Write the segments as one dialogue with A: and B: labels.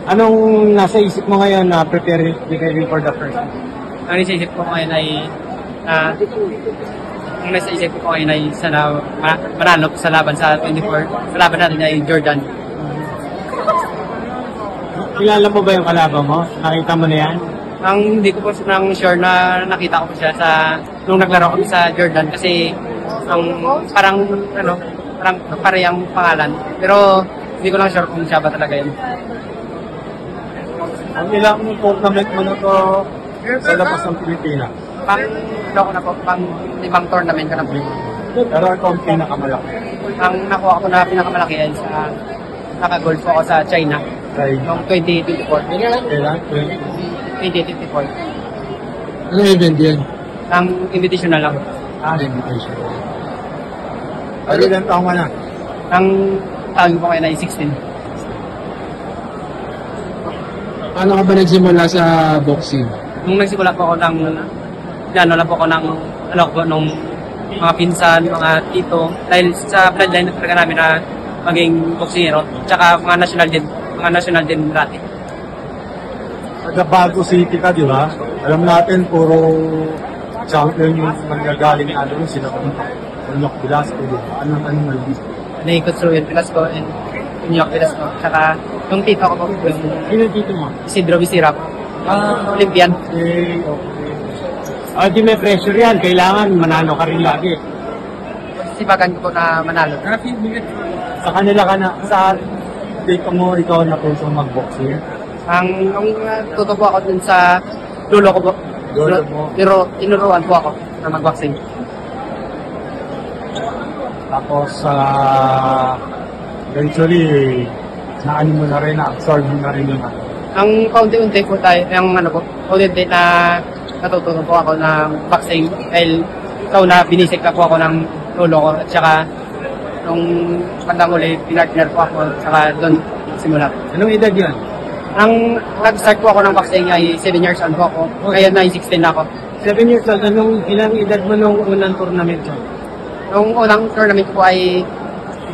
A: Anong nasa isip mo ngayon na preparing for the first?
B: Ang nasa isip ko ngayon ay sana manalo sa laban sa 24. Sa laban natin ay Jordan.
A: Kilala mo ba yung kalaban mo? Nakita mo na yan?
B: Ang hindi ko po nang sure na nakita ko po siya nung naglaro kami sa Jordan kasi parang parehang pangalan. Pero hindi ko lang sure kung siya ba talaga yun.
A: Ang ilang tournament mo na to sa labas ng Pilipinas?
B: Pang ibang tournament ka na po.
A: Pero ito ang pinakamalaki.
B: Ang nakuha ko na pinakamalaki ay naka-gold po ako sa China noong 2024.
A: Kailan?
B: 2024.
A: Ano event yan?
B: Ang invitational lang.
A: Invitation. Ano ilang taong ka na?
B: Ang tawag ko ngayon ay 16.
A: Paano ka ba nagsimula sa boxing?
B: Nung nagsimula po ako nung mga pinsan, mga tito, dahil sa bloodline talaga namin na maging boksingero, tsaka mga national din dati.
A: Sa Bago City ka, di ba? Alam natin, puro champion yung manggagaling sila Unyok Velasco, di ba? Anong nalibis?
B: Naikot through yung Velasco and Unyok Velasco, tsaka yung tito ko po,
A: Sino tito mo?
B: Isidro Visira, Olympian.
A: Okay. Di may pressure yan. Kailangan manalo ka rin lagi.
B: Sipagan ko po na manalo.
A: Sa kanila ka na, sa tito mo, ikaw na pusong mag-boxing?
B: Nung tuto po ako dun sa lolo ko po.
A: Lolo mo?
B: Pero tinuruan po ako na mag-boxing.
A: Tapos, eventually, naano mo na rin, na-absorb mo na rin yung ano.
B: Ang kaunti-unti po tayo, kaunti-unti na natutunan po ako ng boxing dahil na binisik na po ako ng lolo ko at saka nung bandang uli, pinartner po ako at saka doon simula.
A: Anong edad yan?
B: Ang nag-start po ako ng boxing ay 7 years old po ako. Ngayon na 16 na ako.
A: 7 years old. Ilang edad mo nung unang tournament mo?
B: Nung unang tournament po ay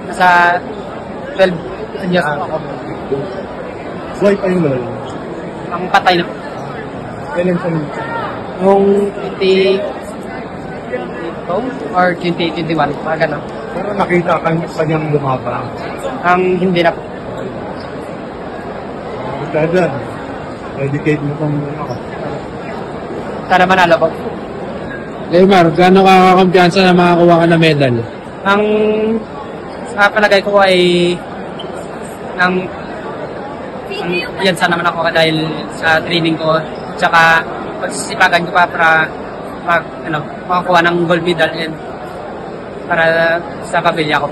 B: nasa 12 years po ako.
A: Boy pa yung lolo?
B: Ang patay na po.
A: Kailan siya nung?
B: Nung 20 or 2021, mga gano'n.
A: Pero nakita ka niyang lumabang.
B: Hindi na po.
A: Dad, educate mo kung ako.
B: Sana manalo po.
A: Leymar, gaano ka kakumpiyansa na makakuha ka na medal?
B: Ang sa palagay ko ay yan sana naman ako dahil sa training ko tsaka pagsisipagan ko pa para makakuha ng gold medal yan para sa pamilya ko.